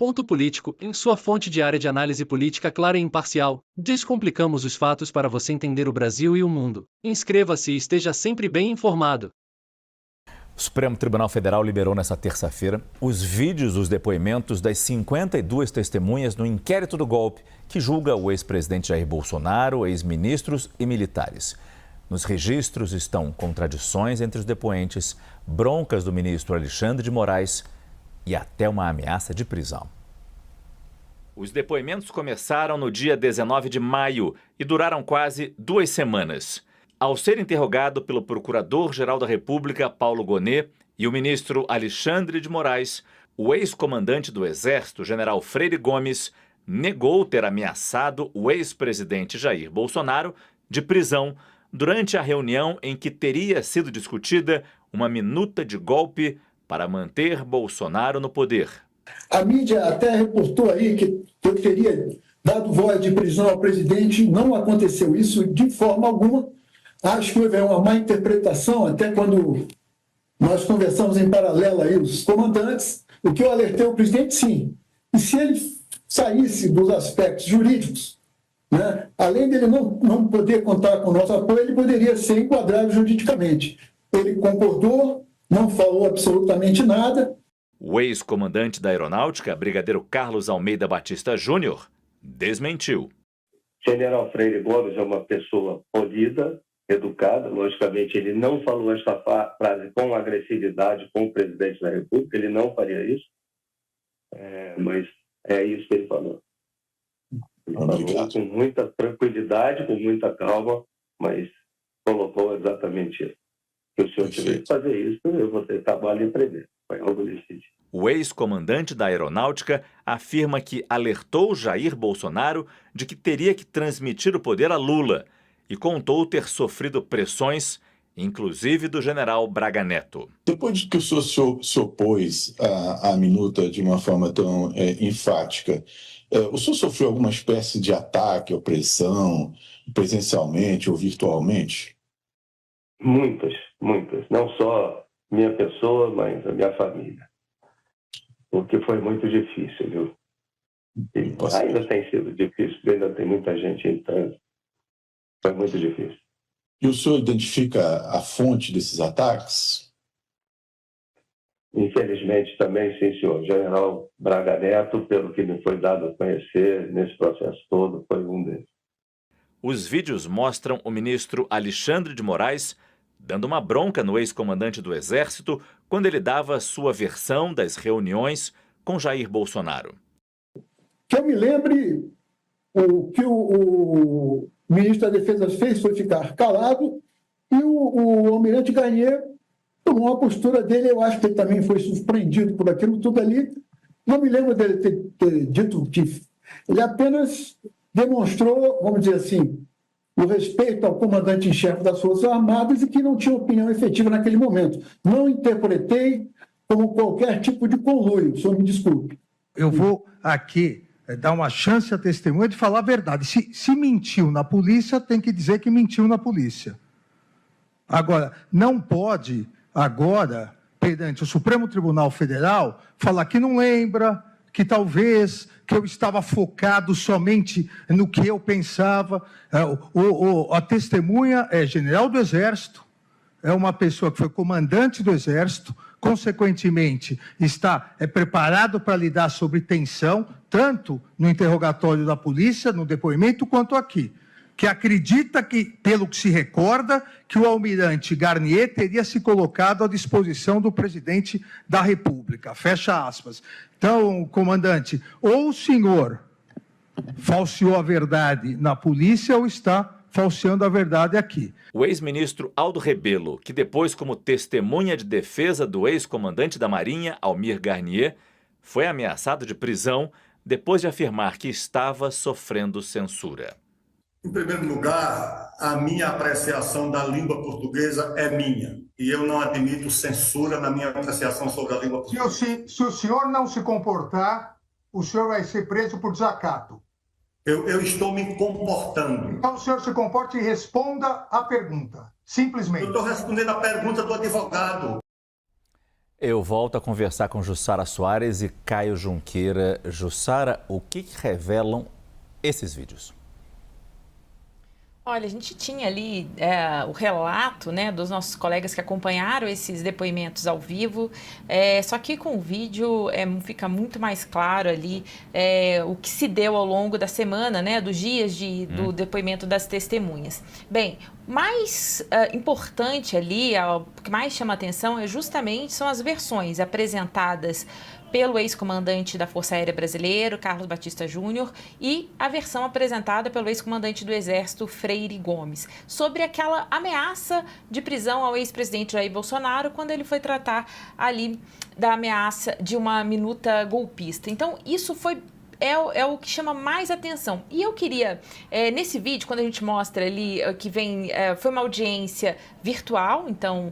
Ponto Político, em sua fonte diária de análise política clara e imparcial, descomplicamos os fatos para você entender o Brasil e o mundo. Inscreva-se e esteja sempre bem informado. O Supremo Tribunal Federal liberou nesta terça-feira os vídeos dos depoimentos das 52 testemunhas no inquérito do golpe que julga o ex-presidente Jair Bolsonaro, ex-ministros e militares. Nos registros estão contradições entre os depoentes, broncas do ministro Alexandre de Moraes e até uma ameaça de prisão. Os depoimentos começaram no dia 19 de maio e duraram quase 2 semanas. Ao ser interrogado pelo Procurador-Geral da República, Paulo Gonet, e o ministro Alexandre de Moraes, o ex-comandante do Exército, general Freire Gomes, negou ter ameaçado o ex-presidente Jair Bolsonaro de prisão durante a reunião em que teria sido discutida uma minuta de golpe para manter Bolsonaro no poder. A mídia até reportou aí que eu teria dado voz de prisão ao presidente. Não aconteceu isso de forma alguma. Acho que houve uma má interpretação, até quando nós conversamos em paralelo aí, os comandantes, o que eu alertei o presidente, sim. E se ele saísse dos aspectos jurídicos, né, além dele não poder contar com o nosso apoio, ele poderia ser enquadrado juridicamente. Ele concordou, não falou absolutamente nada. O ex-comandante da Aeronáutica, brigadeiro Carlos Almeida Batista Júnior, desmentiu. General Freire Gomes é uma pessoa polida, educada. Logicamente, ele não falou esta frase com agressividade com o presidente da República, ele não faria isso, mas é isso que ele falou. Ele falou com muita tranquilidade, com muita calma, mas colocou exatamente isso. Se o senhor tiver que fazer isso, eu vou ter trabalho em prender. Foi algo desse sentido. O ex-comandante da Aeronáutica afirma que alertou Jair Bolsonaro de que teria que transmitir o poder a Lula e contou ter sofrido pressões, inclusive do general Braga Neto. Depois que o senhor se opôs à minuta de uma forma tão enfática, o senhor sofreu alguma espécie de ataque ou pressão, presencialmente ou virtualmente? Muitas. Não só minha pessoa, mas a minha família. Porque foi muito difícil, viu? E ainda tem sido difícil, ainda tem muita gente entrando. Foi muito difícil. E o senhor identifica a fonte desses ataques? Infelizmente também, sim, senhor. General Braga Neto, pelo que me foi dado a conhecer nesse processo todo, foi um deles. Os vídeos mostram o ministro Alexandre de Moraes dando uma bronca no ex-comandante do Exército quando ele dava sua versão das reuniões com Jair Bolsonaro. Que eu me lembre, o que o ministro da Defesa fez foi ficar calado e o almirante Garnier tomou uma postura dele. Eu acho que ele também foi surpreendido por aquilo tudo ali. Não me lembro dele ter dito que ele apenas demonstrou, vamos dizer assim, o respeito ao comandante em chefe das Forças Armadas e que não tinha opinião efetiva naquele momento. Não interpretei como qualquer tipo de conluio, o senhor me desculpe. Eu vou aqui dar uma chance à testemunha de falar a verdade. Se mentiu na polícia, tem que dizer que mentiu na polícia. Agora, não pode, agora, perante o Supremo Tribunal Federal, falar que não lembra, que talvez, que eu estava focado somente no que eu pensava. A testemunha é general do Exército, é uma pessoa que foi comandante do Exército, consequentemente, está preparado para lidar sobre tensão, tanto no interrogatório da polícia, no depoimento, quanto aqui. Que acredita que, pelo que se recorda, que o almirante Garnier teria se colocado à disposição do presidente da República. Fecha aspas. Então, comandante, ou o senhor falseou a verdade na polícia ou está falseando a verdade aqui. O ex-ministro Aldo Rebelo, que depois, como testemunha de defesa do ex-comandante da Marinha, Almir Garnier, foi ameaçado de prisão depois de afirmar que estava sofrendo censura. Em primeiro lugar, a minha apreciação da língua portuguesa é minha. E eu não admito censura na minha apreciação sobre a língua portuguesa. Se o senhor não se comportar, o senhor vai ser preso por desacato. Eu estou me comportando. Então o senhor se comporte e responda a pergunta. Simplesmente. Eu estou respondendo a pergunta do advogado. Eu volto a conversar com Jussara Soares e Caio Junqueira. Jussara, o que revelam esses vídeos? Olha, a gente tinha ali o relato, né, dos nossos colegas que acompanharam esses depoimentos ao vivo, só que com o vídeo fica muito mais claro ali o que se deu ao longo da semana, né, dos dias do depoimento das testemunhas. Bem, mais importante ali, o que mais chama atenção são as versões apresentadas pelo ex-comandante da Força Aérea Brasileira, Carlos Batista Júnior, e a versão apresentada pelo ex-comandante do Exército, Freire Gomes, sobre aquela ameaça de prisão ao ex-presidente Jair Bolsonaro quando ele foi tratar ali da ameaça de uma minuta golpista. Então, isso é o que chama mais atenção. E eu queria, nesse vídeo, quando a gente mostra ali que foi uma audiência virtual, então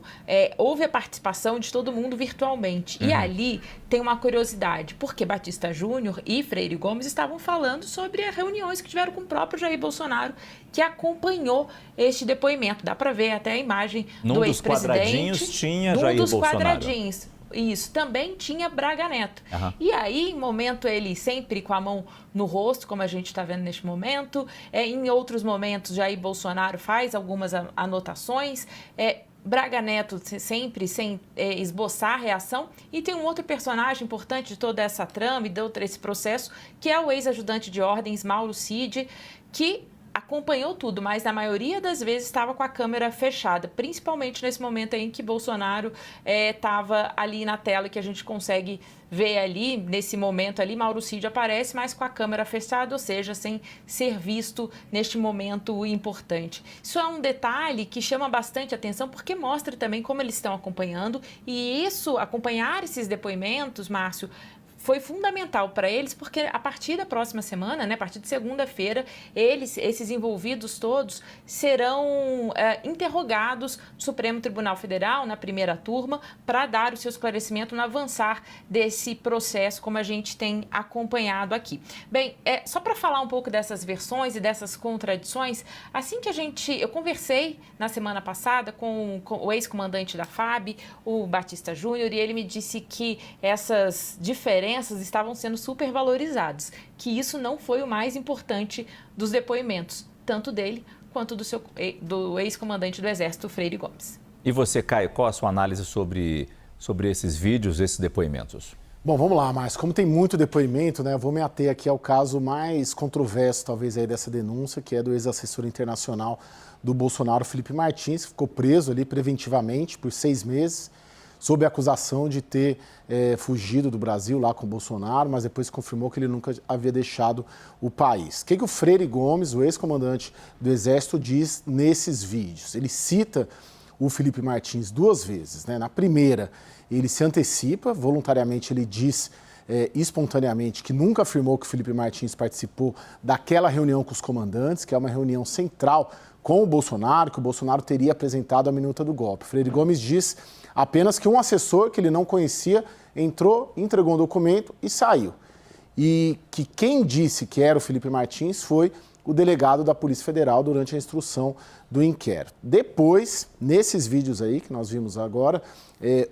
houve a participação de todo mundo virtualmente. E ali tem uma curiosidade, porque Batista Júnior e Freire Gomes estavam falando sobre as reuniões que tiveram com o próprio Jair Bolsonaro, que acompanhou este depoimento. Dá para ver até a imagem do ex-presidente. Num dos quadradinhos tinha Jair Bolsonaro. Quadradinhos. Isso, também tinha Braga Neto. E aí, em momento, ele sempre com a mão no rosto, como a gente está vendo neste momento. Em outros momentos, Jair Bolsonaro faz algumas anotações. Braga Neto sempre sem esboçar reação. E tem um outro personagem importante de toda essa trama e de todo esse processo, que é o ex-ajudante de ordens, Mauro Cid, que acompanhou tudo, mas na maioria das vezes estava com a câmera fechada, principalmente nesse momento em que Bolsonaro estava ali na tela, que a gente consegue ver ali, nesse momento ali, Mauro Cid aparece, mas com a câmera fechada, ou seja, sem ser visto neste momento importante. Isso é um detalhe que chama bastante atenção, porque mostra também como eles estão acompanhando, e acompanhar esses depoimentos, Márcio, foi fundamental para eles, porque a partir da próxima semana, né, a partir de segunda-feira, esses envolvidos todos serão interrogados no Supremo Tribunal Federal, na primeira turma, para dar o seu esclarecimento no avançar desse processo, como a gente tem acompanhado aqui. Bem, só para falar um pouco dessas versões e dessas contradições, assim que eu conversei na semana passada com o ex-comandante da FAB, o Batista Júnior, e ele me disse que essas diferenças estavam sendo supervalorizados, que isso não foi o mais importante dos depoimentos, tanto dele quanto do ex-comandante do Exército, Freire Gomes. E você, Caio, qual a sua análise sobre esses vídeos, esses depoimentos? Bom, vamos lá, Márcio. Como tem muito depoimento, né, eu vou me ater aqui ao caso mais controverso, talvez, aí dessa denúncia, que é do ex-assessor internacional do Bolsonaro, Felipe Martins, que ficou preso ali preventivamente por 6 meses, sob a acusação de ter fugido do Brasil lá com o Bolsonaro, mas depois confirmou que ele nunca havia deixado o país. O que o Freire Gomes, o ex-comandante do Exército, diz nesses vídeos? Ele cita o Felipe Martins 2 vezes, né? Na primeira, ele se antecipa, voluntariamente ele diz espontaneamente que nunca afirmou que o Felipe Martins participou daquela reunião com os comandantes, que é uma reunião central com o Bolsonaro, que o Bolsonaro teria apresentado a minuta do golpe. Freire Gomes diz apenas que um assessor que ele não conhecia entrou, entregou um documento e saiu. E que quem disse que era o Felipe Martins foi o delegado da Polícia Federal durante a instrução do inquérito. Depois, nesses vídeos aí que nós vimos agora,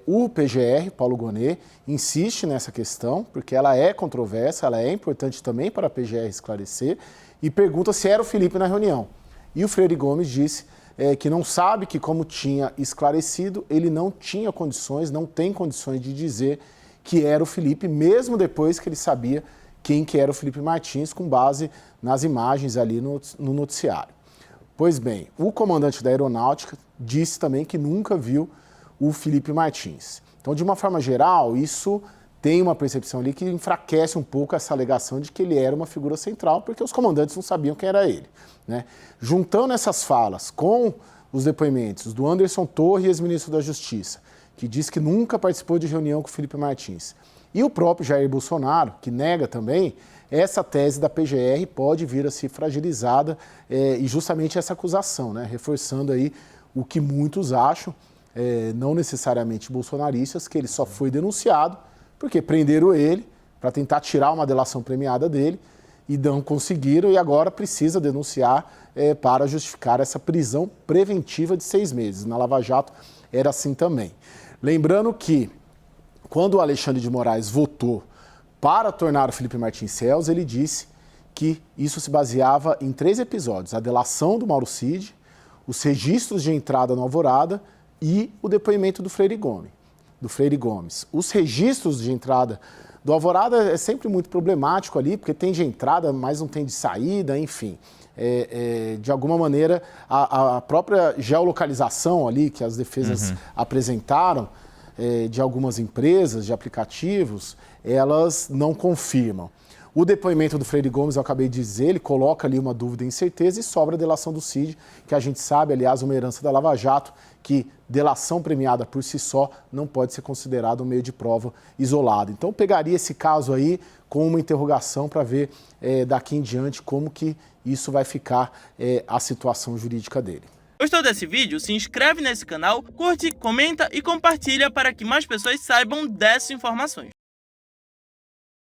o PGR, Paulo Gonet, insiste nessa questão, porque ela é controversa, ela é importante também para a PGR esclarecer, e pergunta se era o Felipe na reunião. E o Freire Gomes disse que não sabe, que como tinha esclarecido, ele não tinha condições, não tem condições de dizer que era o Felipe, mesmo depois que ele sabia quem que era o Felipe Martins, com base nas imagens ali no noticiário. Pois bem, o comandante da Aeronáutica disse também que nunca viu o Felipe Martins. Então, de uma forma geral, isso tem uma percepção ali que enfraquece um pouco essa alegação de que ele era uma figura central, porque os comandantes não sabiam quem era ele, né? Juntando essas falas com os depoimentos do Anderson Torres, ex-ministro da Justiça, que diz que nunca participou de reunião com o Felipe Martins, e o próprio Jair Bolsonaro, que nega também, essa tese da PGR pode vir a ser fragilizada e justamente essa acusação, né? Reforçando aí o que muitos acham, não necessariamente bolsonaristas, que ele só foi denunciado porque prenderam ele para tentar tirar uma delação premiada dele e não conseguiram, e agora precisa denunciar para justificar essa prisão preventiva de 6 meses. Na Lava Jato era assim também. Lembrando que quando o Alexandre de Moraes votou para tornar o Felipe Martins réus, ele disse que isso se baseava em 3 episódios: a delação do Mauro Cid, os registros de entrada no Alvorada e o depoimento do Freire Gomes. Os registros de entrada do Alvorada é sempre muito problemático ali, porque tem de entrada, mas não tem de saída, enfim. De alguma maneira, a própria geolocalização ali que as defesas apresentaram, de algumas empresas, de aplicativos, elas não confirmam. O depoimento do Freire Gomes, eu acabei de dizer, ele coloca ali uma dúvida e incerteza e sobra a delação do Cid, que a gente sabe, aliás, uma herança da Lava Jato, que delação premiada por si só não pode ser considerada um meio de prova isolado. Então, eu pegaria esse caso aí com uma interrogação para ver daqui em diante como que isso vai ficar a situação jurídica dele. Gostou desse vídeo? Se inscreve nesse canal, curte, comenta e compartilha para que mais pessoas saibam dessas informações.